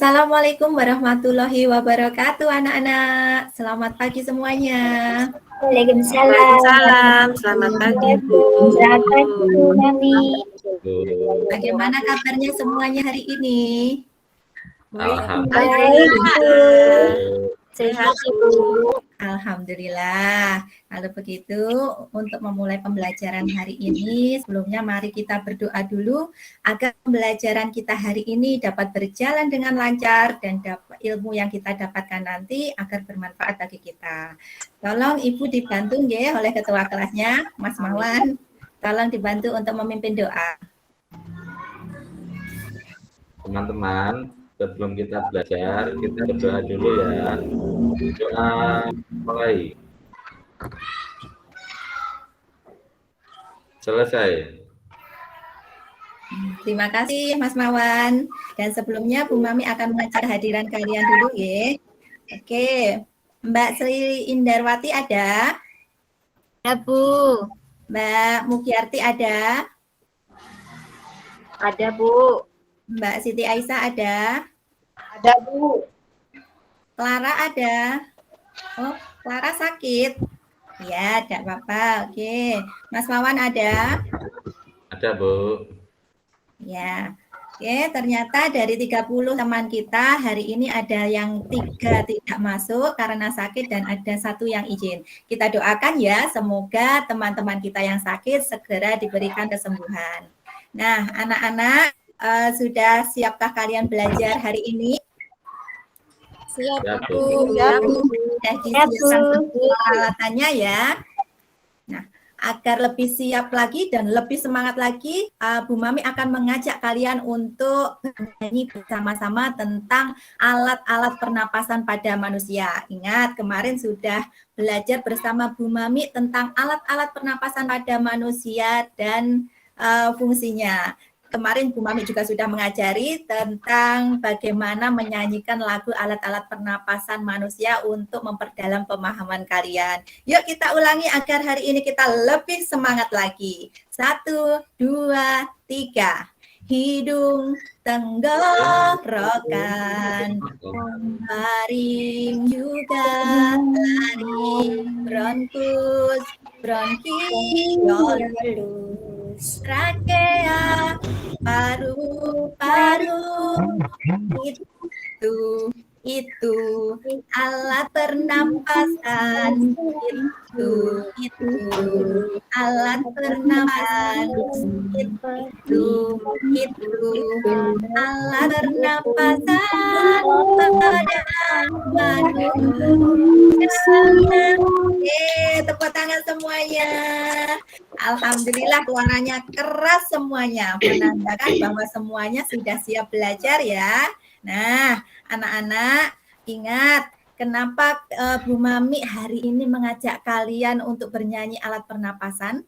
Assalamualaikum warahmatullahi wabarakatuh, anak-anak. Selamat pagi semuanya. Waalaikumsalam. Waalaikumsalam. Selamat pagi, Bu. Selamat pagi, Bu Mami. Bagaimana kabarnya semuanya hari ini? Baik, Bu. Sehat, Bu. Alhamdulillah. Kalau begitu, untuk memulai pembelajaran hari ini, sebelumnya mari kita berdoa dulu agar pembelajaran kita hari ini dapat berjalan dengan lancar dan dapat ilmu yang kita dapatkan nanti agar bermanfaat bagi kita. Tolong Ibu dibantu ya oleh ketua kelasnya, Mas Mawan. Tolong dibantu untuk memimpin doa. Teman-teman, sebelum kita belajar, kita berdoa dulu ya. Doa mulai. Selesai. Terima kasih Mas Mawan. Dan sebelumnya Bu Mami akan mengajak hadiran kalian dulu ya. Oke, Mbak Sri Indarwati ada? Ya, Bu. Mbak Mugiarti ada? Ada, Bu. Mbak Siti Aisyah ada? Ada, Bu. Clara ada? Oh, Clara sakit? Ya, tidak apa-apa. Oke. Mas Mawan ada? Ada, Bu. Ya. Oke, ternyata dari 30 teman kita hari ini ada yang 3 tidak masuk karena sakit dan ada 1 yang izin. Kita doakan ya, semoga teman-teman kita yang sakit segera diberikan kesembuhan. Nah, anak-anak, sudah siapkah kalian belajar hari ini? Siap, Ya, Bu. Bu. Ya, Bu. Sudah disiapkan semua peralatannya ya. Nah, agar lebih siap lagi dan lebih semangat lagi, Bu Mami akan mengajak kalian untuk bernyanyi bersama-sama tentang alat-alat pernapasan pada manusia. Ingat, kemarin sudah belajar bersama Bu Mami tentang alat-alat pernapasan pada manusia dan fungsinya. Kemarin Bu Mami juga sudah mengajari tentang bagaimana menyanyikan lagu alat-alat pernapasan manusia untuk memperdalam pemahaman kalian. Yuk kita ulangi agar hari ini kita lebih semangat lagi. 1, 2, 3. Hidung tenggorokan, faring juga laring, bronkus, bronkiolus, trakea, paru-paru, itu alat pernapasan, itu alat pernapasan, itu alat pernapasan pada manusia. Tepuk tangan semuanya. Alhamdulillah suaranya keras semuanya, menandakan bahwa semuanya sudah siap belajar ya. Nah, anak-anak ingat kenapa Bu Mami hari ini mengajak kalian untuk bernyanyi alat pernapasan?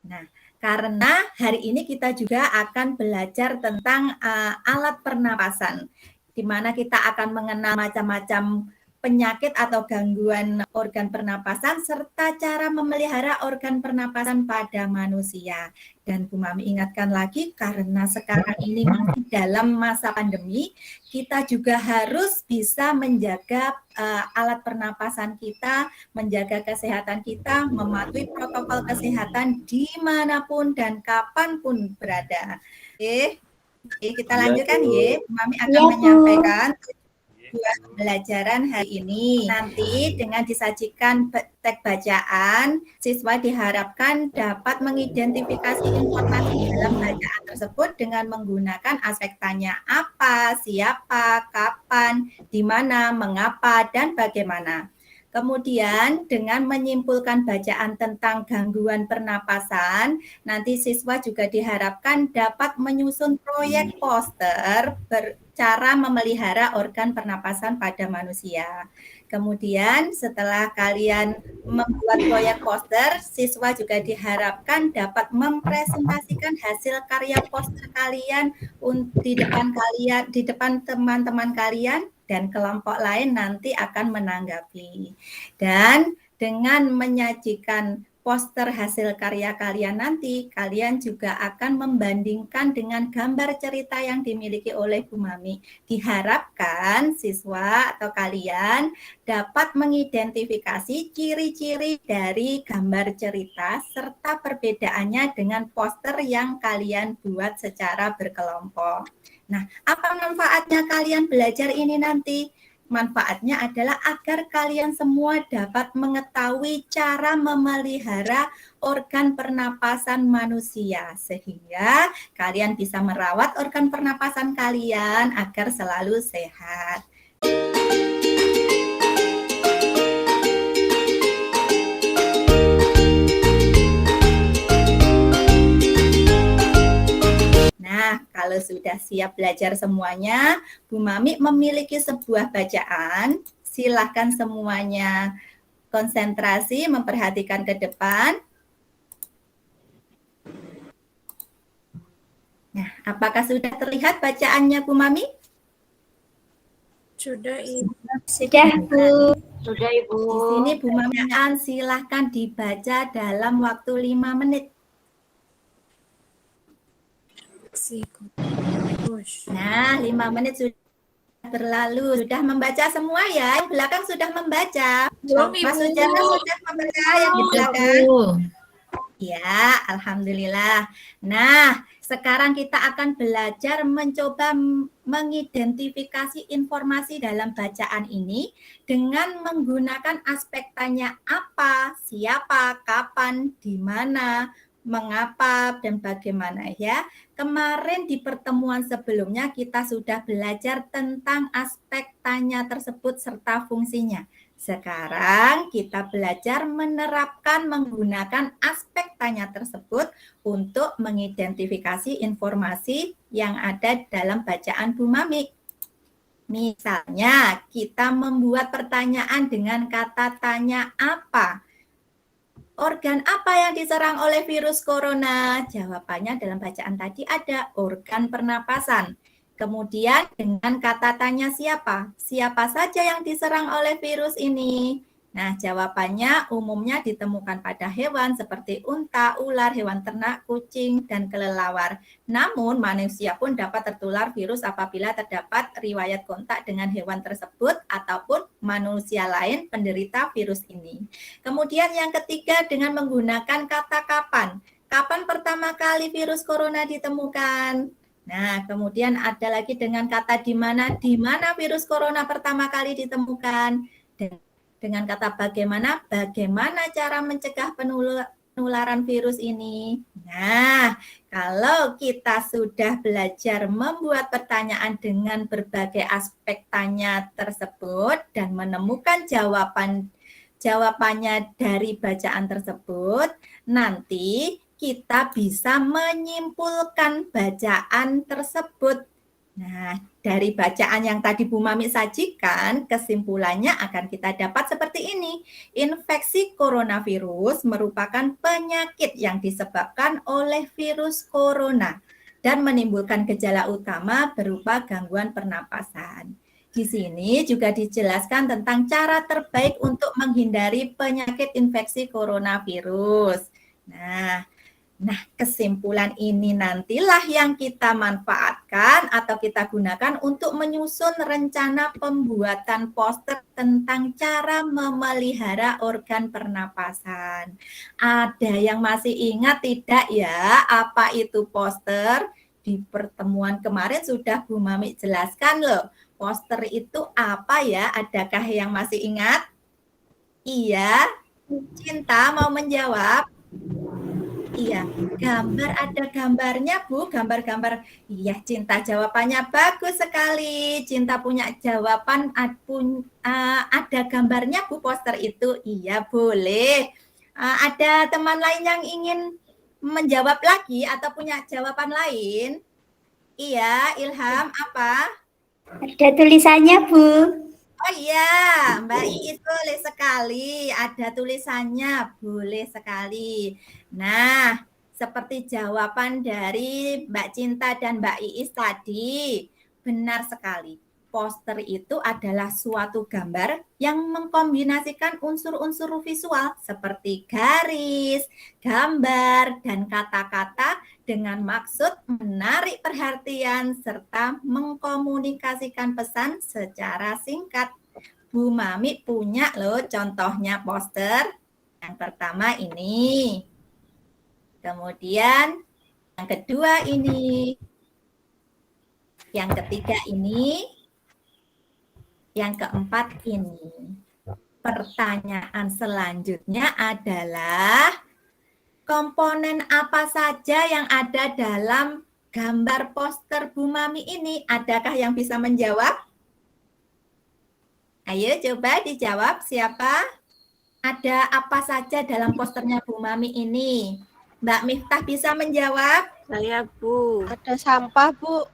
Nah, karena hari ini kita juga akan belajar tentang alat pernapasan, di mana kita akan mengenal macam-macam penyakit atau gangguan organ pernapasan serta cara memelihara organ pernapasan pada manusia. Dan Bu Mami ingatkan lagi karena sekarang ini masih dalam masa pandemi, kita juga harus bisa menjaga alat pernapasan kita, menjaga kesehatan kita, mematuhi protokol kesehatan dimanapun dan kapanpun berada. Oke, kita lanjutkan ya. Bu Mami akan menyampaikan pembelajaran hari ini. Nanti dengan disajikan teks bacaan, siswa diharapkan dapat mengidentifikasi informasi dalam bacaan tersebut dengan menggunakan aspek tanya apa, siapa, kapan, di mana, mengapa, dan bagaimana. Kemudian dengan menyimpulkan bacaan tentang gangguan pernapasan, nanti siswa juga diharapkan dapat menyusun proyek poster cara memelihara organ pernapasan pada manusia. Kemudian setelah kalian membuat proyek poster, siswa juga diharapkan dapat mempresentasikan hasil karya poster kalian di depan teman-teman kalian dan kelompok lain nanti akan menanggapi. Dan dengan menyajikan poster hasil karya kalian nanti, kalian juga akan membandingkan dengan gambar cerita yang dimiliki oleh Bu Mami. Diharapkan siswa atau kalian dapat mengidentifikasi ciri-ciri dari gambar cerita serta perbedaannya dengan poster yang kalian buat secara berkelompok. Nah, apa manfaatnya kalian belajar ini nanti? Manfaatnya adalah agar kalian semua dapat mengetahui cara memelihara organ pernapasan manusia, sehingga kalian bisa merawat organ pernapasan kalian agar selalu sehat. Nah, kalau sudah siap belajar semuanya, Bu Mami memiliki sebuah bacaan. Silakan semuanya konsentrasi, memperhatikan ke depan. Nah, apakah sudah terlihat bacaannya, Bu Mami? Sudah, Ibu. Sudah, Bu. Sudah, Ibu. Di sini Bu Mami silahkan dibaca dalam waktu 5 menit. Nah, 5 menit sudah berlalu. Sudah membaca semua ya? Yang belakang sudah membaca. Belum, Mas Ibu. Sujana sudah membaca yang di belakang? Ya, alhamdulillah. Nah, sekarang kita akan belajar mencoba mengidentifikasi informasi dalam bacaan ini dengan menggunakan aspek tanya apa, siapa, kapan, di mana, mengapa, dan bagaimana ya. Kemarin di pertemuan sebelumnya kita sudah belajar tentang aspek tanya tersebut serta fungsinya. Sekarang kita belajar menerapkan menggunakan aspek tanya tersebut untuk mengidentifikasi informasi yang ada dalam bacaan Bu Mami. Misalnya, kita membuat pertanyaan dengan kata tanya apa. Organ apa yang diserang oleh virus corona? Jawabannya dalam bacaan tadi ada organ pernapasan. Kemudian dengan kata tanya siapa? Siapa saja yang diserang oleh virus ini? Nah, jawabannya umumnya ditemukan pada hewan seperti unta, ular, hewan ternak, kucing, dan kelelawar. Namun, manusia pun dapat tertular virus apabila terdapat riwayat kontak dengan hewan tersebut ataupun manusia lain penderita virus ini. Kemudian yang ketiga dengan menggunakan kata kapan. Kapan pertama kali virus corona ditemukan? Nah, kemudian ada lagi dengan kata di mana virus corona pertama kali ditemukan. Dengan kata bagaimana cara mencegah penularan virus ini. Nah, kalau kita sudah belajar membuat pertanyaan dengan berbagai aspek tanya tersebut dan menemukan jawabannya dari bacaan tersebut, nanti kita bisa menyimpulkan bacaan tersebut. Nah, dari bacaan yang tadi Bu Mami sajikan, kesimpulannya akan kita dapat seperti ini. Infeksi coronavirus merupakan penyakit yang disebabkan oleh virus corona dan menimbulkan gejala utama berupa gangguan pernapasan. Di sini juga dijelaskan tentang cara terbaik untuk menghindari penyakit infeksi coronavirus. Nah, kesimpulan ini nantilah yang kita manfaatkan atau kita gunakan untuk menyusun rencana pembuatan poster tentang cara memelihara organ pernapasan. Ada yang masih ingat tidak ya apa itu poster? Di pertemuan kemarin sudah Bu Mami jelaskan loh. Poster itu apa ya? Adakah yang masih ingat? Iya, Cinta mau menjawab? Iya, ada gambarnya Bu, gambar-gambar. Iya, Cinta jawabannya bagus sekali. Cinta punya jawaban, ada gambarnya Bu poster itu. Iya, boleh. Ada teman lain yang ingin menjawab lagi atau punya jawaban lain? Iya, Ilham, apa? Ada tulisannya, Bu. Oh iya, Mbak Iis boleh sekali. Ada tulisannya, boleh sekali. Nah, seperti jawaban dari Mbak Cinta dan Mbak Iis tadi, benar sekali. poster itu adalah suatu gambar yang mengkombinasikan unsur-unsur visual seperti garis, gambar, dan kata-kata dengan maksud menarik perhatian serta mengkomunikasikan pesan secara singkat. Bu Mami punya loh contohnya poster. Yang pertama ini. Kemudian yang kedua ini. Yang ketiga ini. Yang keempat ini. Pertanyaan selanjutnya adalah komponen apa saja yang ada dalam gambar poster Bu Mami ini? Adakah yang bisa menjawab? Ayo coba dijawab siapa? Ada apa saja dalam posternya Bu Mami ini? Mbak Miftah bisa menjawab? Saya Bu. Ada sampah, Bu.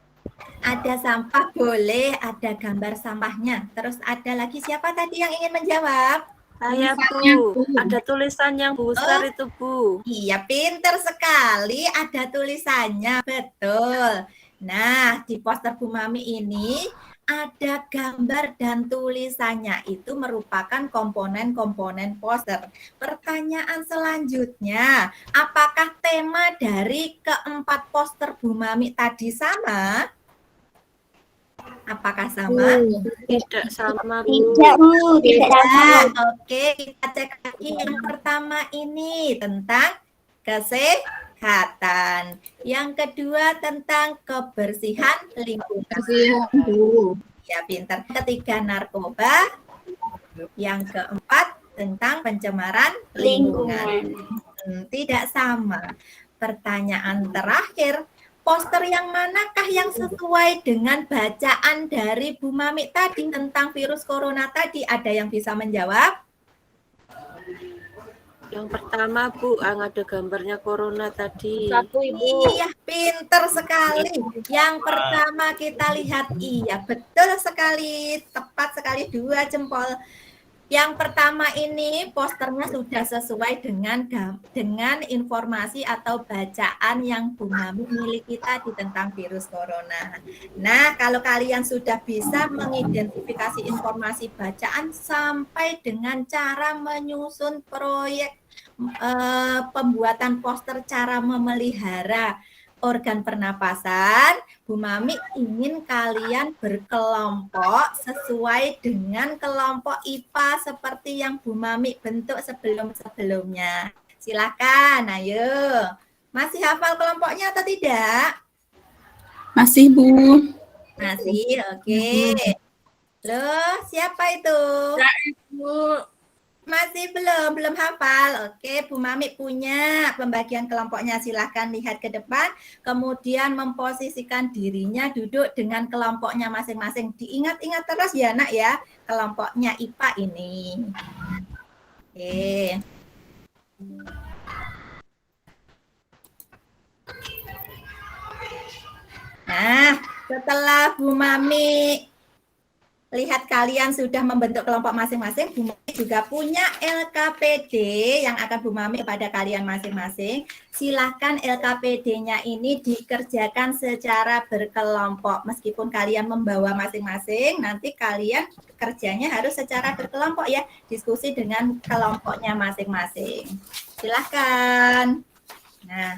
Ada sampah boleh, ada gambar sampahnya. Terus ada lagi siapa tadi yang ingin menjawab? Saya Bu. Ada tulisan yang besar itu Bu. Iya, pinter sekali. Ada tulisannya, betul. Nah, di poster Bu Mami ini ada gambar dan tulisannya. Itu merupakan komponen-komponen poster. Pertanyaan selanjutnya, apakah tema dari keempat poster Bu Mami tadi sama? Apakah sama? Tidak sama Bu. Tidak, Bu. Tidak sama. Oke, kita cek lagi yang pertama ini tentang kesehatan. Yang kedua tentang kebersihan lingkungan. Ya, pintar. Ketiga narkoba. Yang keempat tentang pencemaran lingkungan. Tidak sama. Pertanyaan terakhir, poster yang manakah yang sesuai dengan bacaan dari Bu Mami tadi tentang virus corona tadi? Ada yang bisa menjawab? Yang pertama Bu, yang ada gambarnya corona tadi. Satu, Ibu. Iya, pinter sekali. Yang pertama kita lihat, iya betul sekali, tepat sekali 2 jempol. Yang pertama ini posternya sudah sesuai dengan informasi atau bacaan yang Bu Mami miliki tadi tentang virus corona. Nah, kalau kalian sudah bisa mengidentifikasi informasi bacaan sampai dengan cara menyusun proyek pembuatan poster cara memelihara organ pernapasan, Bu Mami ingin kalian berkelompok sesuai dengan kelompok IPA seperti yang Bu Mami bentuk sebelum-sebelumnya. Silakan, ayo. Masih hafal kelompoknya atau tidak? Masih, Bu. Masih, oke. Loh, siapa itu? Bu. Masih belum hafal. Oke, Bu Mami punya pembagian kelompoknya. Silahkan lihat ke depan, kemudian memposisikan dirinya duduk dengan kelompoknya masing-masing. Diingat-ingat terus ya, Nak ya, kelompoknya IPA ini. Oke. Nah, setelah Bu Mami lihat kalian sudah membentuk kelompok masing-masing, Bu Mami juga punya LKPD yang akan Bu Mami kepada kalian masing-masing. Silahkan LKPD-nya ini dikerjakan secara berkelompok. Meskipun kalian membawa masing-masing, nanti kalian kerjanya harus secara berkelompok ya. Diskusi dengan kelompoknya masing-masing. Silahkan. Nah,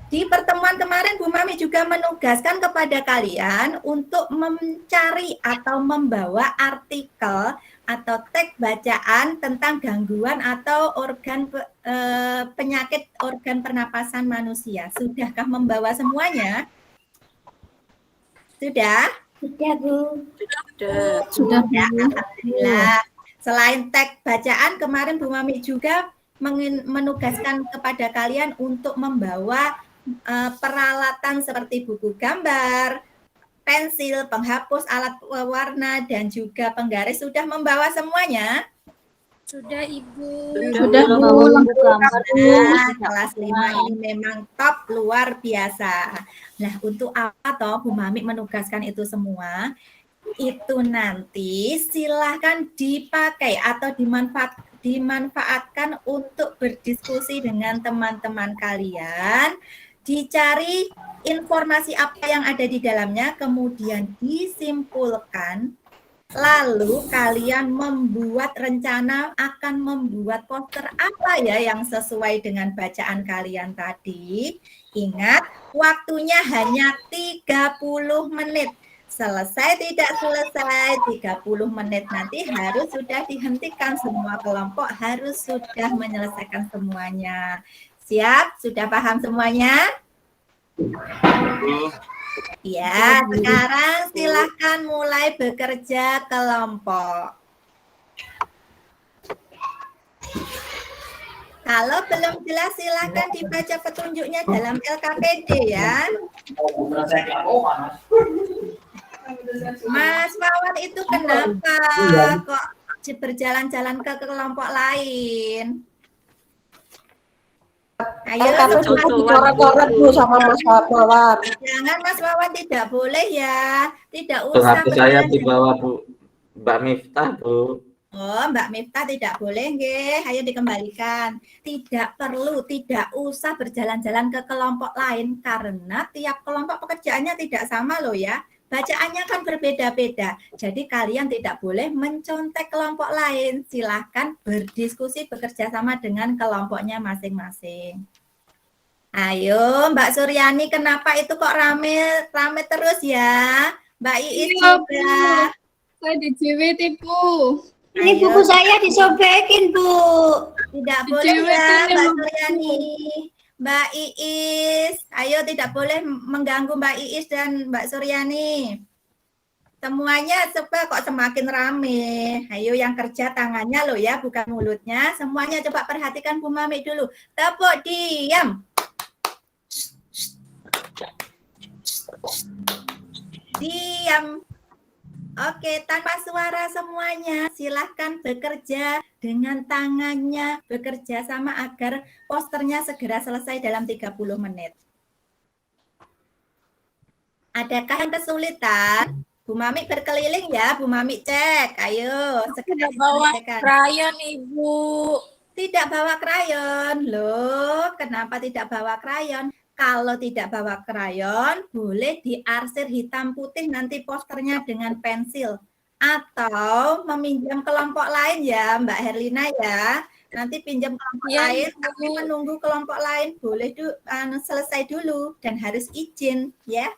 di pertemuan kemarin Bu Mami juga menugaskan kepada kalian untuk mencari atau membawa artikel atau teks bacaan tentang gangguan atau penyakit organ pernapasan manusia. Sudahkah membawa semuanya? Sudah? Sudah, Bu. Sudah. Ya, alhamdulillah. Selain teks bacaan, kemarin Bu Mami juga menugaskan kepada kalian untuk membawa peralatan seperti buku gambar, pensil, penghapus, alat warna, dan juga penggaris. Sudah membawa semuanya? Sudah, Ibu. Sudah, Bu. Nah, kelas 5 ini memang top, luar biasa. Nah, untuk apa toh Bu Mami menugaskan itu semua? Itu nanti silahkan dipakai atau dimanfaatkan untuk berdiskusi dengan teman-teman kalian. Dicari informasi apa yang ada di dalamnya, kemudian disimpulkan Lalu kalian membuat rencana akan membuat poster apa ya yang sesuai dengan bacaan kalian tadi. Ingat, waktunya hanya 30 menit. Selesai tidak selesai 30 menit nanti harus sudah dihentikan, semua kelompok harus sudah menyelesaikan semuanya. Siap? Sudah paham semuanya? Ya, sekarang silahkan mulai bekerja kelompok. Kalau belum jelas silahkan dibaca petunjuknya dalam LKPD ya. Mas Wawan itu kenapa kok berjalan-jalan ke kelompok lain? Ayo, Coret-coret Bu sama Mas Wawan. jangan Mas Wawan, tidak boleh ya. Tidak Tuh, usah. HP saya dibawa Bu Mbak Miftah, Bu. Oh, Mbak Miftah tidak boleh, nggih. Ayo dikembalikan. Tidak perlu, tidak usah berjalan-jalan ke kelompok lain karena tiap kelompok pekerjaannya tidak sama loh ya. Bacaannya kan berbeda-beda. Jadi kalian tidak boleh mencontek kelompok lain. Silahkan berdiskusi bekerja sama dengan kelompoknya masing-masing. Ayo, Mbak Suryani, kenapa itu kok rame terus ya? Mbak Iis juga. Saya di JWT, Bu. Ini buku saya disobekin, Bu. Tidak boleh JWT ya, nya, Mbak Bu. Suryani. Mbak Iis, ayo tidak boleh mengganggu Mbak Iis dan Mbak Suryani. Semuanya kok semakin rame. Ayo yang kerja tangannya loh ya, bukan mulutnya. Semuanya coba perhatikan Bu Mami dulu. Tepuk diam. Diam. Oke, tanpa suara semuanya. Silahkan bekerja dengan tangannya, bekerja sama agar posternya segera selesai dalam 30 menit. Adakah yang kesulitan? Bu Mami berkeliling ya, Bu Mami cek. Ayo, segera diselesaikan. Krayon Ibu. Tidak bawa krayon. Loh, kenapa tidak bawa krayon? Kalau tidak bawa krayon, boleh diarsir hitam putih nanti posternya dengan pensil. Atau meminjam kelompok lain ya, Mbak Herlina ya. Nanti pinjam kelompok Ya, lain, Ibu. tapi menunggu kelompok lain. Boleh selesai dulu dan harus izin ya.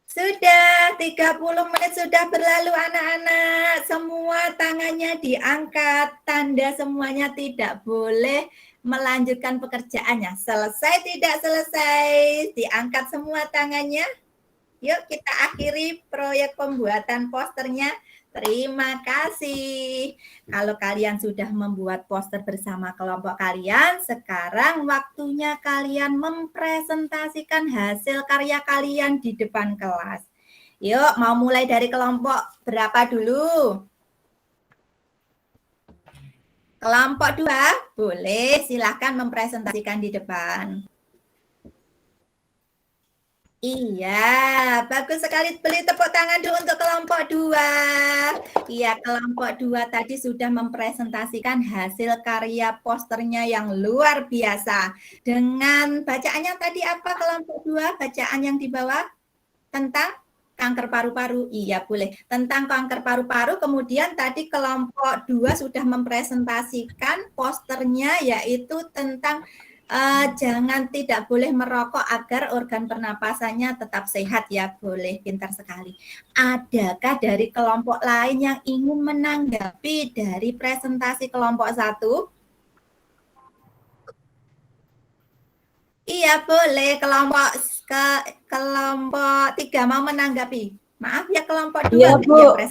Sudah 30 menit sudah berlalu anak-anak. Semua tangannya diangkat. Tanda semuanya tidak boleh melanjutkan pekerjaannya. Selesai tidak selesai. Diangkat semua tangannya. Yuk kita akhiri proyek pembuatan posternya. Terima kasih. Kalau kalian sudah membuat poster bersama kelompok kalian, sekarang waktunya kalian mempresentasikan hasil karya kalian di depan kelas. Yuk, mau mulai dari kelompok berapa dulu? Kelompok 2, boleh silahkan mempresentasikan di depan. Iya, bagus sekali. Beri tepuk tangan dulu untuk kelompok 2. Iya, kelompok 2 tadi sudah mempresentasikan hasil karya posternya yang luar biasa. Dengan bacaannya tadi apa kelompok 2? Bacaan yang di bawah tentang kanker paru-paru. Iya, boleh. Tentang kanker paru-paru, kemudian tadi kelompok 2 sudah mempresentasikan posternya yaitu tentang jangan tidak boleh merokok agar organ pernapasannya tetap sehat ya, boleh, pintar sekali. Adakah dari kelompok lain yang ingin menanggapi dari presentasi kelompok 1? Iya, boleh. Kelompok 3 mau menanggapi. Maaf ya kelompok 2. Iya, Bu. Ya,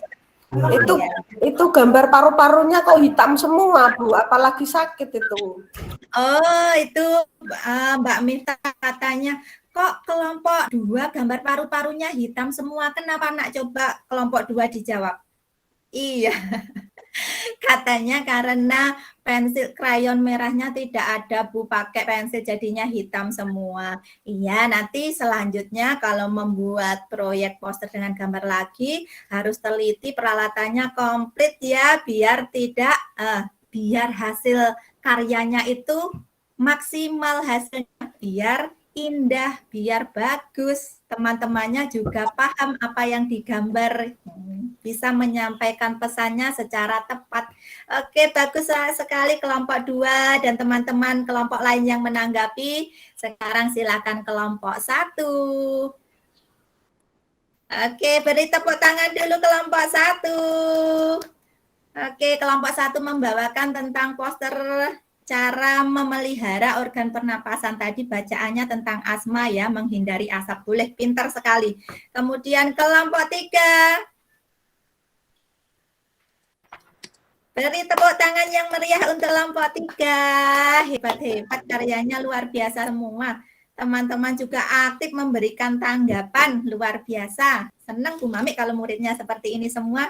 Itu gambar paru-parunya kok hitam semua, Bu. Apalagi sakit itu. Oh, itu Mbak Miftah katanya, kok kelompok 2 gambar paru-parunya hitam semua. Kenapa nak? Coba kelompok 2 dijawab. Iya. Katanya karena pensil krayon merahnya tidak ada, Bu, pakai pensil jadinya hitam semua. Iya, nanti selanjutnya kalau membuat proyek poster dengan gambar lagi harus teliti peralatannya komplit ya, biar tidak biar hasil karyanya itu maksimal hasilnya, biar indah, biar bagus. Teman-temannya juga paham apa yang digambar, bisa menyampaikan pesannya secara tepat. Oke, bagus sekali kelompok 2 dan teman-teman kelompok lain yang menanggapi. Sekarang silakan kelompok 1. Oke, beri tepuk tangan dulu kelompok 1. Oke, kelompok 1 membawakan tentang poster cara memelihara organ pernapasan. Tadi bacaannya tentang asma ya, menghindari asap. Boleh, pintar sekali. Kemudian kelompok 3. Beri tepuk tangan yang meriah untuk kelompok 3. Hebat-hebat, karyanya luar biasa semua. Teman-teman juga aktif memberikan tanggapan, luar biasa. Senang Bu Mami kalau muridnya seperti ini semua.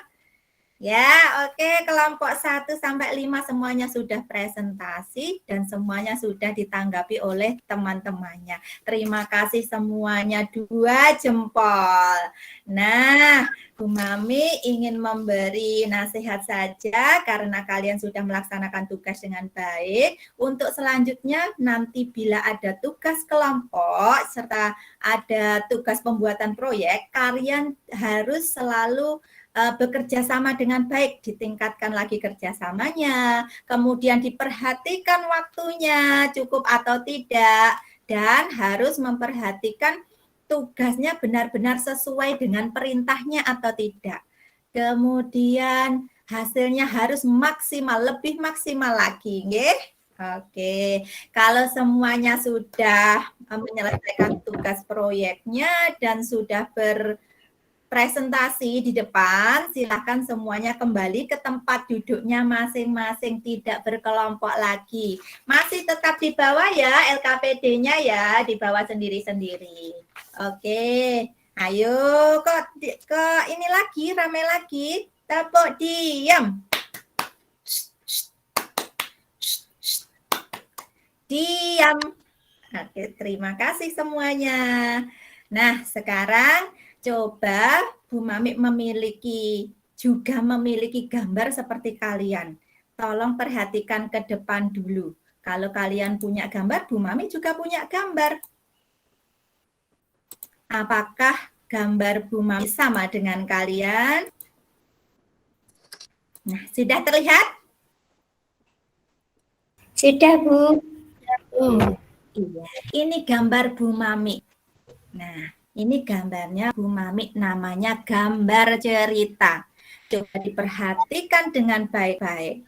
Ya, oke, kelompok 1 sampai 5 semuanya sudah presentasi dan semuanya sudah ditanggapi oleh teman-temannya. Terima kasih semuanya, 2 jempol. Nah, Bu Mami ingin memberi nasihat saja karena kalian sudah melaksanakan tugas dengan baik. Untuk selanjutnya nanti bila ada tugas kelompok serta ada tugas pembuatan proyek, kalian harus selalu bekerja sama dengan baik, ditingkatkan lagi kerjasamanya, kemudian diperhatikan waktunya cukup atau tidak, dan harus memperhatikan tugasnya benar-benar sesuai dengan perintahnya atau tidak. Kemudian hasilnya harus maksimal, lebih maksimal lagi, nggih? Oke, kalau semuanya sudah menyelesaikan tugas proyeknya dan sudah presentasi di depan, silakan semuanya kembali ke tempat duduknya masing-masing, tidak berkelompok lagi. Masih tetap di bawah ya, LKPD-nya ya, di bawah sendiri-sendiri. Oke, ayo ke ini lagi, ramai lagi. Tepuk diam. Diam. Oke, terima kasih semuanya. Nah, sekarang coba Bu Mami memiliki gambar seperti kalian. Tolong perhatikan ke depan dulu. Kalau kalian punya gambar, Bu Mami juga punya gambar. Apakah gambar Bu Mami sama dengan kalian? Nah, sudah terlihat? Sudah, Bu. Iya, ini gambar Bu Mami. Nah, ini gambarnya Bu Mami, namanya gambar cerita. Coba diperhatikan dengan baik-baik.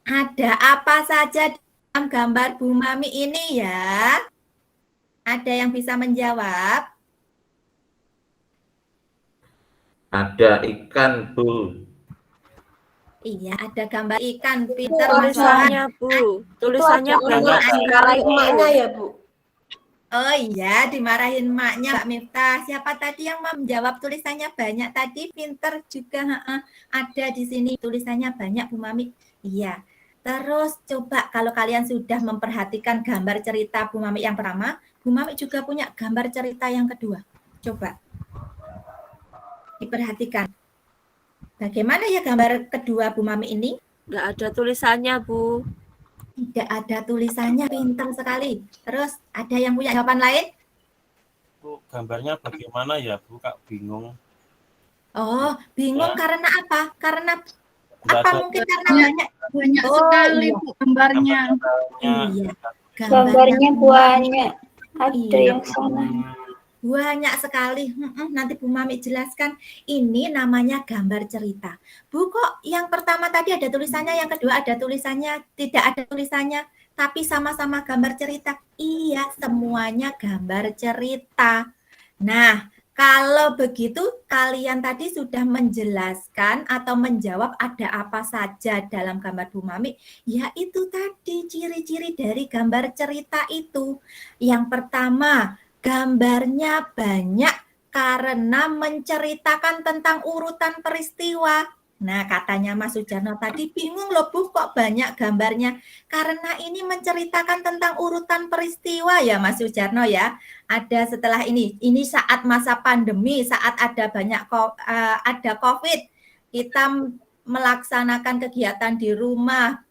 Ada apa saja dalam gambar Bu Mami ini ya? Ada yang bisa menjawab? Ada ikan, Bu. Iya, ada gambar ikan. Pinter Mas Johan. Tulisannya, Bu. Tulisannya Itu ada banyak anak sekali. emaknya ya, Bu? Oh iya, dimarahin emaknya Mbak Miftah. Siapa tadi yang menjawab tulisannya banyak tadi? Pinter juga. Ada di sini tulisannya banyak Bu Mami. Iya. Terus coba kalau kalian sudah memperhatikan gambar cerita Bu Mami yang pertama, Bu Mami juga punya gambar cerita yang kedua. Coba diperhatikan. Bagaimana ya gambar kedua Bu Mami ini? Nggak ada tulisannya, Bu. Tidak ada tulisannya, pintar sekali. Terus ada yang punya jawaban lain? Bu, gambarnya bagaimana ya, Bu? Kak bingung. Oh, bingung Ya. karena apa? Karena Nggak apa ada mungkin karena banyak? Banyak Oh, sekali iya. Bu gambarnya. Iya. Gambarnya banyak. Ada Iya. yang sana. Banyak sekali. Nanti Bu Mami jelaskan. Ini namanya gambar cerita. Bu, kok yang pertama tadi ada tulisannya, yang kedua ada tulisannya, tidak ada tulisannya, tapi sama-sama gambar cerita. Iya, semuanya gambar cerita. Nah, kalau begitu kalian tadi sudah menjelaskan atau menjawab ada apa saja dalam gambar Bu Mami, yaitu tadi ciri-ciri dari gambar cerita itu. Yang pertama, gambarnya banyak karena menceritakan tentang urutan peristiwa. Nah, katanya Mas Sujarno tadi bingung loh Bu, kok banyak gambarnya? Karena ini menceritakan tentang urutan peristiwa ya Mas Sujarno ya. Ada setelah ini saat masa pandemi, saat ada banyak ada COVID, kita melaksanakan kegiatan di rumah,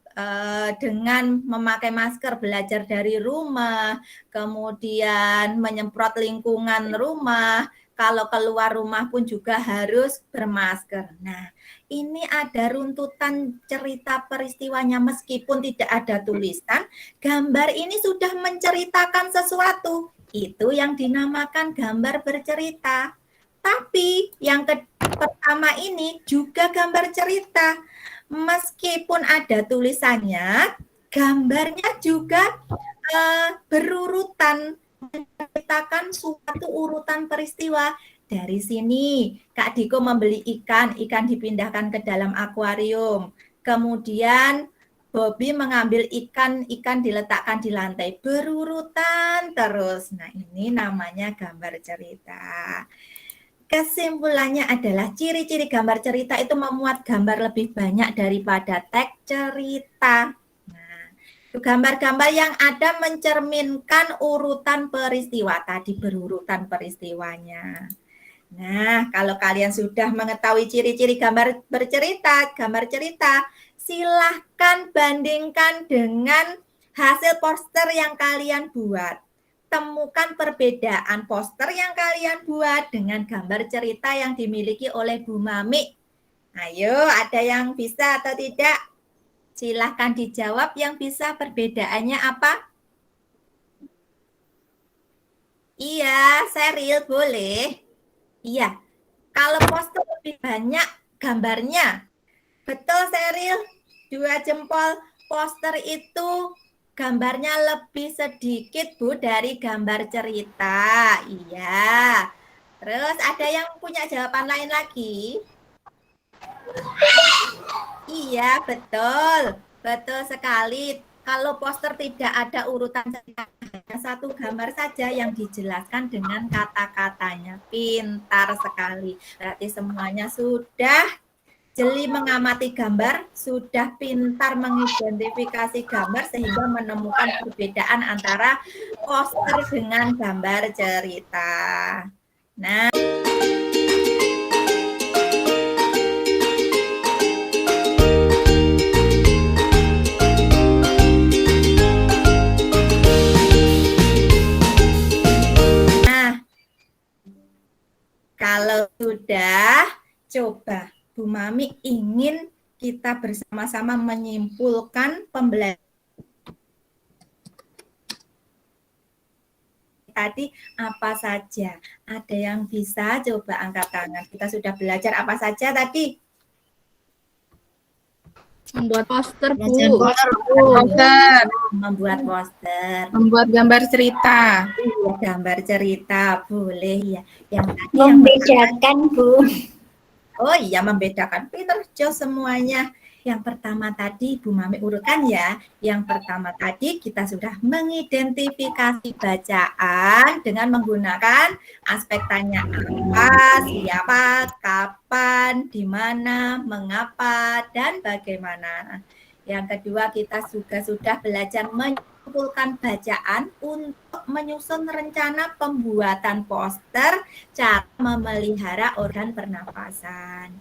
dengan memakai masker belajar dari rumah, kemudian menyemprot lingkungan rumah, kalau keluar rumah pun juga harus bermasker. Nah, ini ada runtutan cerita peristiwanya meskipun tidak ada tulisan, gambar ini sudah menceritakan sesuatu. Itu yang dinamakan gambar bercerita. Tapi yang pertama ini juga gambar cerita. Meskipun ada tulisannya, gambarnya juga berurutan, menceritakan suatu urutan peristiwa. Dari sini, Kak Diko membeli ikan dipindahkan ke dalam akuarium. Kemudian Bobby mengambil ikan diletakkan di lantai, berurutan terus. Nah, ini namanya gambar cerita. Kesimpulannya adalah ciri-ciri gambar cerita itu memuat gambar lebih banyak daripada teks cerita. Nah, gambar-gambar yang ada mencerminkan urutan peristiwa, tadi berurutan peristiwanya. Nah, kalau kalian sudah mengetahui ciri-ciri gambar cerita, silahkan bandingkan dengan hasil poster yang kalian buat. Temukan perbedaan poster yang kalian buat dengan gambar cerita yang dimiliki oleh Bu Mami. Ayo, ada yang bisa atau tidak? Silahkan dijawab yang bisa, perbedaannya apa? Iya, Seril boleh. Iya, kalau poster lebih banyak gambarnya. Betul, Seril. 2 jempol. Poster itu gambarnya lebih sedikit, Bu, dari gambar cerita. Iya. Terus ada yang punya jawaban lain lagi? Iya, betul. Betul sekali. Kalau poster tidak ada urutan cerita, hanya satu gambar saja yang dijelaskan dengan kata-katanya. Pintar sekali. Berarti semuanya sudah jeli mengamati gambar, sudah pintar mengidentifikasi gambar sehingga menemukan perbedaan antara poster dengan gambar cerita. Nah, kalau sudah, coba Bu Mami ingin kita bersama-sama menyimpulkan pembelajaran tadi apa saja. Ada yang bisa coba angkat tangan. Kita sudah belajar apa saja tadi? Membuat poster, Bu. Poster. Membuat poster. Membuat gambar cerita. Iya, gambar cerita. Boleh ya. Yang tadi Membedakan, Bu. Oh iya, membedakan. Pinter Jo semuanya. Yang pertama tadi Bu Mami urutkan ya. Yang pertama tadi kita sudah mengidentifikasi bacaan dengan menggunakan aspek tanya apa, siapa, kapan, di mana, mengapa, dan bagaimana. Yang kedua kita juga sudah belajar menyimpulkan bacaan untuk menyusun rencana pembuatan poster, cara memelihara organ pernapasan.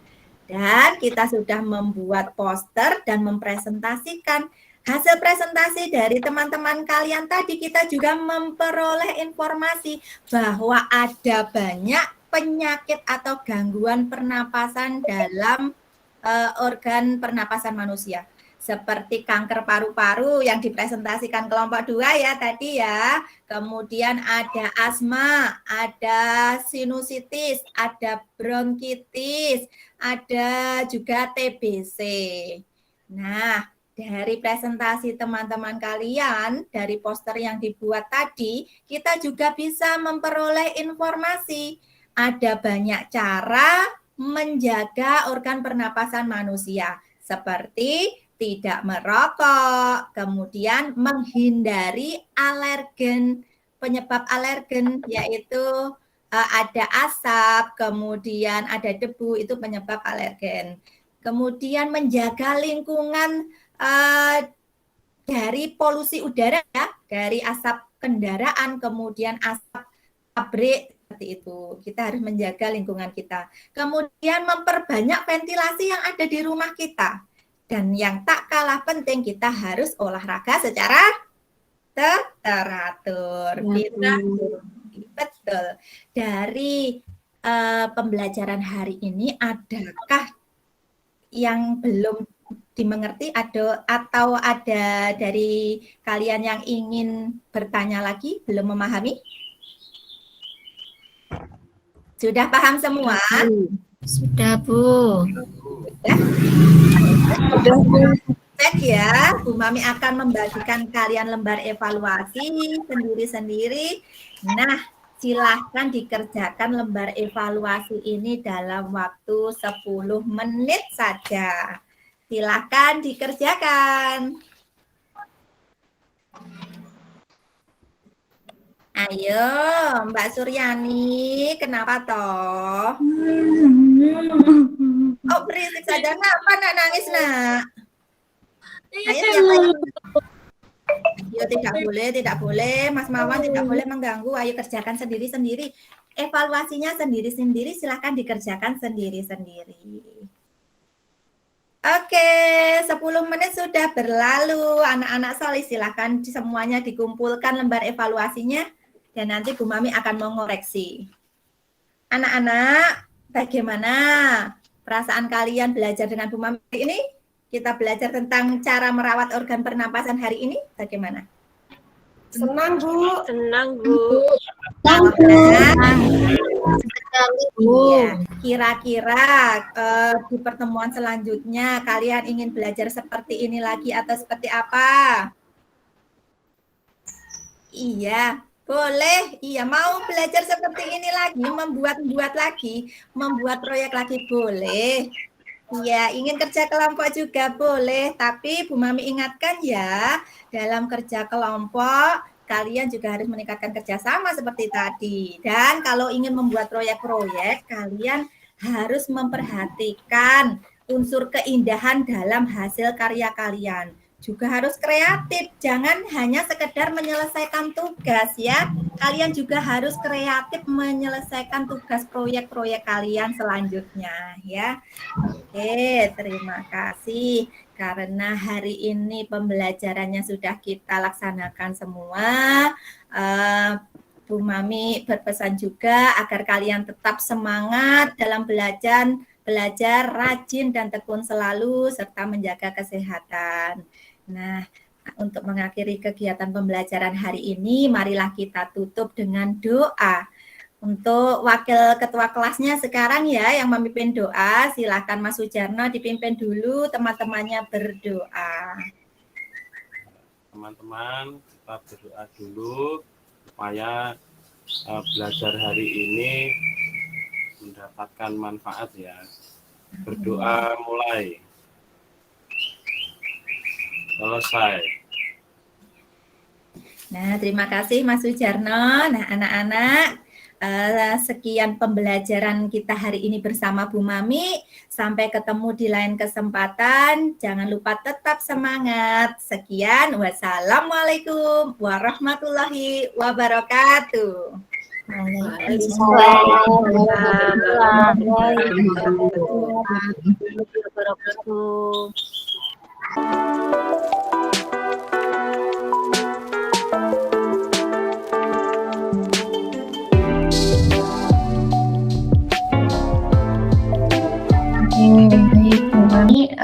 Dan kita sudah membuat poster dan mempresentasikan hasil presentasi dari teman-teman kalian tadi. Kita juga memperoleh informasi bahwa ada banyak penyakit atau gangguan pernapasan dalam organ pernapasan manusia. Seperti kanker paru-paru yang dipresentasikan kelompok 2 ya tadi ya. Kemudian ada asma, ada sinusitis, ada bronkitis, ada juga TBC. Nah, dari presentasi teman-teman kalian, dari poster yang dibuat tadi, kita juga bisa memperoleh informasi. Ada banyak cara menjaga organ pernapasan manusia, seperti tidak merokok, kemudian menghindari alergen, penyebab alergen yaitu ada asap, kemudian ada debu, itu penyebab alergen. Kemudian menjaga lingkungan dari polusi udara ya, dari asap kendaraan, kemudian asap pabrik, seperti itu. Kita harus menjaga lingkungan kita. Kemudian memperbanyak ventilasi yang ada di rumah kita. Dan yang tak kalah penting, kita harus olahraga secara teratur. Kita betul. Dari pembelajaran hari ini, adakah yang belum dimengerti atau ada dari kalian yang ingin bertanya lagi, belum memahami? Sudah paham semua? Sudah, Bu. Cek ya, Bu Mami akan membagikan kalian lembar evaluasi sendiri-sendiri. Nah, silahkan dikerjakan lembar evaluasi ini dalam waktu 10 menit saja. Silahkan dikerjakan. Ayo, Mbak Suryani, kenapa toh? Oh, berisik saja. Kenapa nak nangis, nak? Ayo, yang lain. Ayo, tidak boleh. Mas Mawan tidak boleh mengganggu. Ayo kerjakan sendiri-sendiri. Evaluasinya sendiri-sendiri, silahkan dikerjakan sendiri-sendiri. Oke, 10 menit sudah berlalu. Anak-anak solih, silahkan semuanya dikumpulkan lembar evaluasinya. Dan nanti Bu Mami akan mengoreksi. Anak-anak, bagaimana perasaan kalian belajar dengan Bu Mami ini? Kita belajar tentang cara merawat organ pernapasan hari ini. Bagaimana? Senang, Bu. Senang, Bu. Iya. Kira-kira di pertemuan selanjutnya kalian ingin belajar seperti ini lagi atau seperti apa? Iya. Boleh, iya mau belajar seperti ini lagi, membuat proyek lagi boleh. Iya, ingin kerja kelompok juga boleh, tapi Bu Mami ingatkan ya, dalam kerja kelompok kalian juga harus meningkatkan kerjasama seperti tadi. Dan kalau ingin membuat proyek-proyek, kalian harus memperhatikan unsur keindahan dalam hasil karya kalian. Juga harus kreatif, jangan hanya sekedar menyelesaikan tugas ya. Kalian juga harus kreatif menyelesaikan tugas proyek-proyek kalian selanjutnya ya. Oke, terima kasih. Karena hari ini pembelajarannya sudah kita laksanakan semua. Bu Mami berpesan juga agar kalian tetap semangat dalam belajar, rajin dan tekun selalu, serta menjaga kesehatan. Nah, untuk mengakhiri kegiatan pembelajaran hari ini, marilah kita tutup dengan doa. Untuk wakil ketua kelasnya sekarang ya, yang memimpin doa, silakan Mas Sujarno dipimpin dulu, teman-temannya berdoa. Teman-teman, kita berdoa dulu supaya belajar hari ini mendapatkan manfaat ya. Berdoa mulai. Selesai. Nah, terima kasih Mas Sujarno. Nah, anak-anak, sekian pembelajaran kita hari ini bersama Bu Mami. Sampai ketemu di lain kesempatan. Jangan lupa tetap semangat. Sekian, wassalamualaikum warahmatullahi wabarakatuh. Baik, Bu Mami,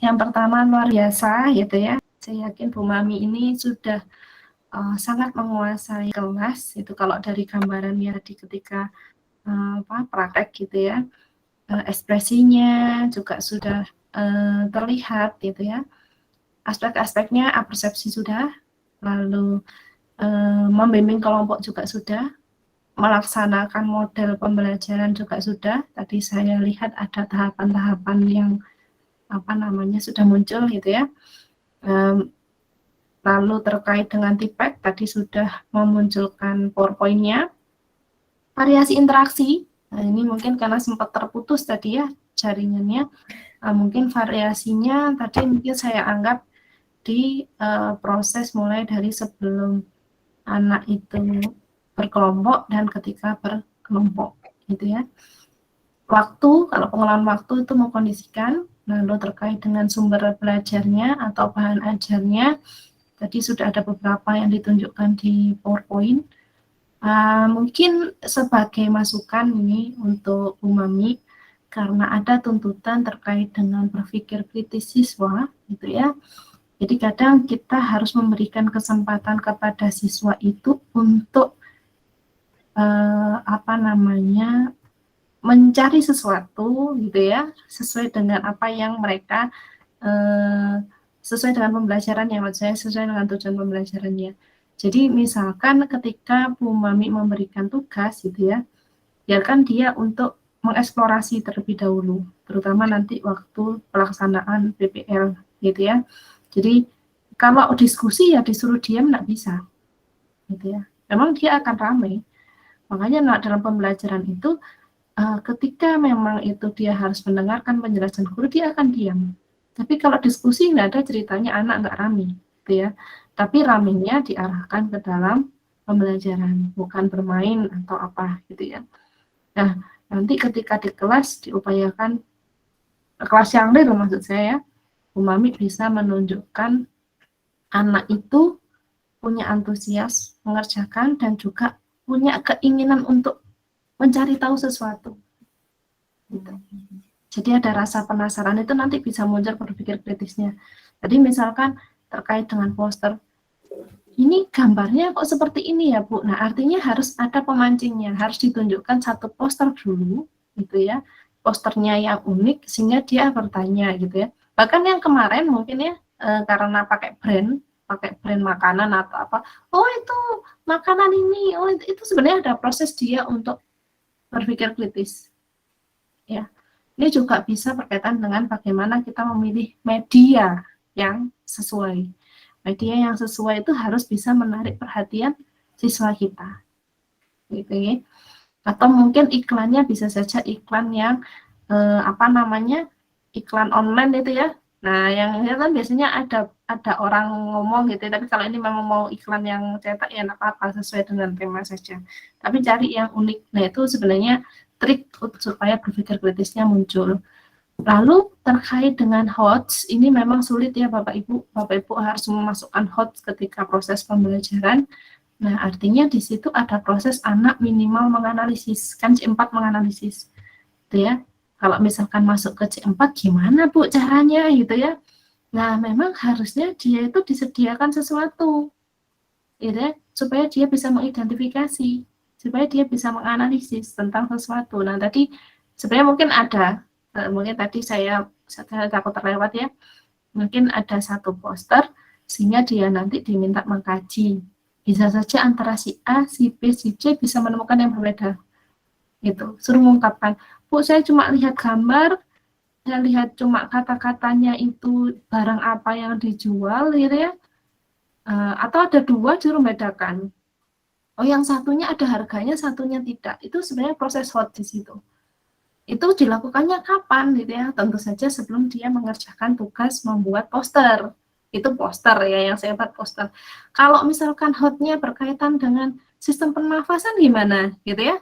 yang pertama luar biasa gitu ya. Saya yakin Bu Mami ini sudah sangat menguasai kelas itu kalau dari gambarannya tadi ketika praktek gitu ya. Ekspresinya juga sudah terlihat gitu ya. Aspek-aspeknya persepsi sudah, lalu membimbing kelompok juga sudah, melaksanakan model pembelajaran juga sudah. Tadi saya lihat ada tahapan-tahapan yang sudah muncul gitu ya. Lalu terkait dengan TIPEC tadi sudah memunculkan PowerPoint-nya. Variasi interaksi, nah ini mungkin karena sempat terputus tadi ya jaringannya. Mungkin variasinya tadi mungkin saya anggap di proses mulai dari sebelum anak itu berkelompok dan ketika berkelompok gitu ya. Waktu, kalau pengelolaan waktu itu mengkondisikan lalu terkait dengan sumber belajarnya atau bahan ajarnya, tadi sudah ada beberapa yang ditunjukkan di PowerPoint. Mungkin sebagai masukan ini untuk Bu Mami, karena ada tuntutan terkait dengan berpikir kritis siswa, gitu ya. Jadi kadang kita harus memberikan kesempatan kepada siswa itu untuk mencari sesuatu, gitu ya, sesuai dengan apa yang mereka sesuai dengan pembelajaran yang maksud saya sesuai dengan tujuan pembelajarannya. Jadi misalkan ketika Bu Mami memberikan tugas, gitu ya, biarkan dia untuk mengeksplorasi terlebih dahulu, terutama nanti waktu pelaksanaan PPL, gitu ya. Jadi kalau diskusi ya disuruh diam nggak bisa, gitu ya. Memang dia akan ramai. Makanya dalam pembelajaran itu ketika memang itu dia harus mendengarkan penjelasan guru, dia akan diam. Tapi kalau diskusi nggak ada ceritanya anak nggak ramai, gitu ya. Tapi ramainya diarahkan ke dalam pembelajaran, bukan bermain atau apa, gitu ya. Nah, nanti ketika di kelas diupayakan kelas yang real maksud saya, Bu Mami bisa menunjukkan anak itu punya antusias mengerjakan dan juga punya keinginan untuk mencari tahu sesuatu. Gitu. Jadi ada rasa penasaran itu nanti bisa muncul berpikir kritisnya. Jadi misalkan terkait dengan poster, ini gambarnya kok seperti ini ya Bu. Nah artinya harus ada pemancingnya, harus ditunjukkan satu poster dulu, gitu ya. Posternya yang unik sehingga dia bertanya, gitu ya. Bahkan yang kemarin mungkin ya karena pakai brand makanan atau apa, oh itu makanan ini, oh itu sebenarnya ada proses dia untuk berpikir kritis. Ya, ini juga bisa berkaitan dengan bagaimana kita memilih media yang sesuai. Media yang sesuai itu harus bisa menarik perhatian siswa kita, gitu ya. Atau mungkin iklannya bisa saja iklan yang iklan online itu ya. Nah, yang kan biasanya ada orang ngomong gitu, tapi kalau ini memang mau iklan yang cetak ya nggak apa-apa, sesuai dengan tema saja. Tapi cari yang unik. Nah, itu sebenarnya trik supaya berpikir kritisnya muncul. Lalu terkait dengan HOTS, ini memang sulit ya Bapak Ibu. Bapak Ibu harus memasukkan HOTS ketika proses pembelajaran. Nah, artinya di situ ada proses anak minimal menganalisis, kan C4 menganalisis. Gitu ya. Kalau misalkan masuk ke C4, gimana Bu caranya gitu ya. Nah, memang harusnya dia itu disediakan sesuatu, gitu ya, supaya dia bisa mengidentifikasi, supaya dia bisa menganalisis tentang sesuatu. Nah, tadi sebenarnya mungkin tadi saya takut terlewat ya, mungkin ada satu poster, sehingga dia nanti diminta mengkaji. Bisa saja antara si A, si B, si C bisa menemukan yang berbeda. Gitu, suruh mengungkapkan, Bu, saya cuma lihat gambar, saya lihat cuma kata-katanya itu barang apa yang dijual, gitu ya. Atau ada dua, suruh membedakan. Oh, yang satunya ada harganya, satunya tidak. Itu sebenarnya proses HOT di situ. Itu dilakukannya kapan, gitu ya? Tentu saja sebelum dia mengerjakan tugas membuat poster. Itu poster ya, yang saya buat poster. Kalau misalkan HOT-nya berkaitan dengan sistem pernafasan gimana, gitu ya?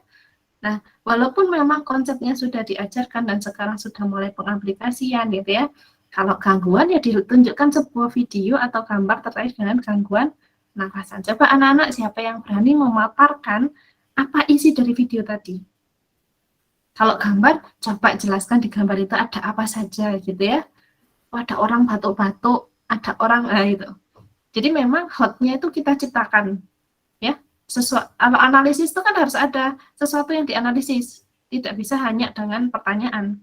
Nah, walaupun memang konsepnya sudah diajarkan dan sekarang sudah mulai pengaplikasian gitu ya, kalau gangguan ya ditunjukkan sebuah video atau gambar terkait dengan gangguan nafasan. Coba anak-anak siapa yang berani memaparkan apa isi dari video tadi. Kalau gambar, coba jelaskan di gambar itu ada apa saja gitu ya. Oh, ada orang batuk-batuk, ada orang, itu. Jadi memang hotnya itu kita ciptakan, ya. Kalau analisis itu kan harus ada sesuatu yang dianalisis, tidak bisa hanya dengan pertanyaan.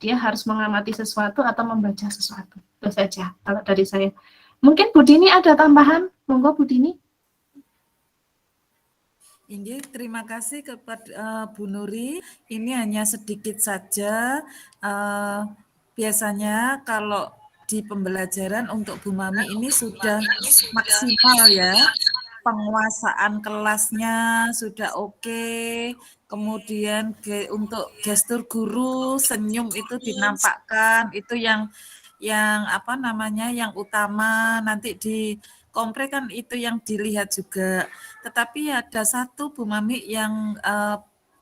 Dia harus mengamati sesuatu atau membaca sesuatu. Itu saja kalau dari saya. Mungkin Bu Dini ada tambahan? Monggo Bu Dini. Inggih, terima kasih kepada Bu Nuri. Ini hanya sedikit saja. Biasanya kalau di pembelajaran untuk Bu Mami ini sudah maksimal ya. Penguasaan kelasnya sudah oke. Kemudian untuk gestur guru, senyum itu dinampakkan. Itu yang yang utama. Nanti di kompreh kan itu yang dilihat juga. Tetapi ada satu Bu Mami yang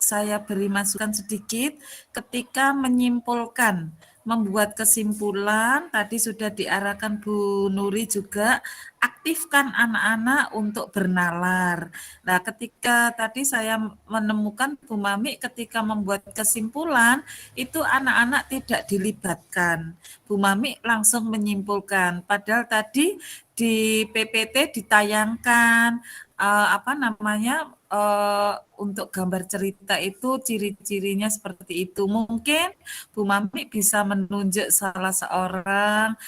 saya beri masukan sedikit ketika menyimpulkan membuat kesimpulan, tadi sudah diarahkan Bu Nuri juga, aktifkan anak-anak untuk bernalar. Nah, ketika tadi saya menemukan Bu Mami ketika membuat kesimpulan, itu anak-anak tidak dilibatkan. Bu Mami langsung menyimpulkan, padahal tadi di PPT ditayangkan untuk gambar cerita itu ciri-cirinya seperti itu. Mungkin Bu Mami bisa menunjuk salah seorang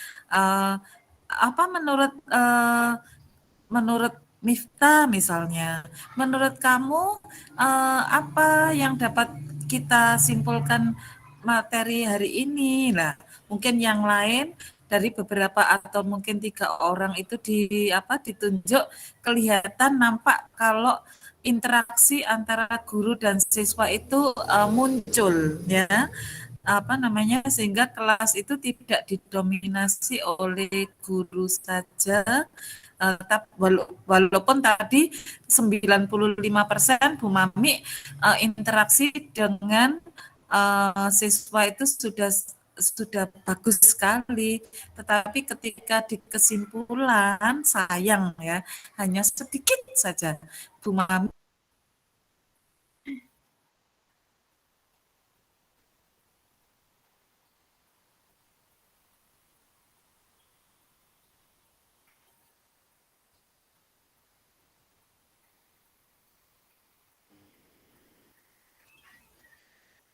menurut Miftah misalnya. Menurut kamu apa yang dapat kita simpulkan materi hari ini? Nah, mungkin yang lain dari beberapa atau mungkin 3 orang itu ditunjuk kelihatan nampak kalau interaksi antara guru dan siswa itu muncul ya sehingga kelas itu tidak didominasi oleh guru saja. Walaupun tadi 95% Bu Mami interaksi dengan siswa itu sudah bagus sekali, tetapi ketika di kesimpulan sayang ya, hanya sedikit saja Bu Mami.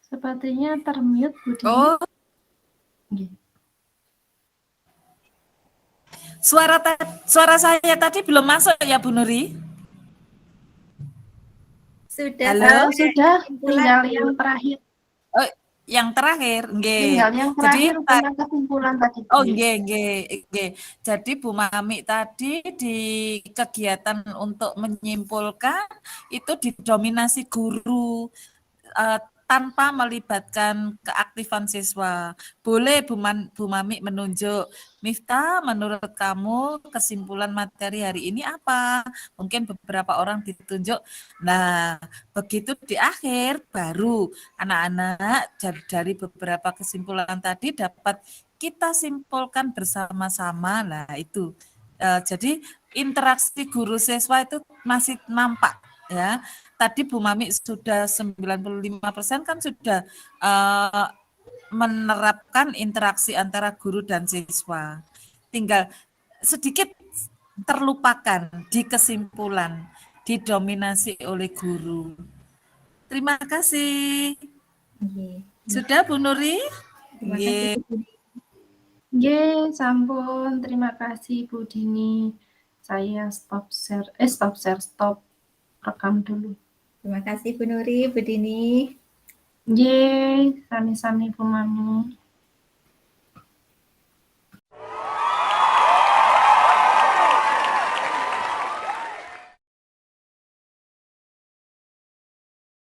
Sepertinya termute Bu Dini. Oh, suara saya tadi belum masuk ya Bu Nuri? Sudah. Halo? Sudah, tinggal yang terakhir. Oh, yang terakhir, nggih. Tinggal yang terakhir tentang kesimpulan tadi. Oh, nggih. Jadi Bu Mami tadi di kegiatan untuk menyimpulkan itu didominasi guru tanpa melibatkan keaktifan siswa. Boleh Bu Mami menunjuk, Miftah, menurut kamu kesimpulan materi hari ini apa? Mungkin beberapa orang ditunjuk. Nah, begitu di akhir baru anak-anak dari beberapa kesimpulan tadi dapat kita simpulkan bersama-sama. Nah, itu. Jadi interaksi guru siswa itu masih nampak ya. Tadi Bu Mami sudah 95% kan sudah menerapkan interaksi antara guru dan siswa. Tinggal sedikit terlupakan di kesimpulan, didominasi oleh guru. Terima kasih. Sudah Bu Nuri? Terima kasih. Nggih, sampun. Terima kasih Bu Dini. Saya stop rekam dulu. Terima kasih Bu Nuri, Bu Dini. Nggih, sami-sami Bu Mami.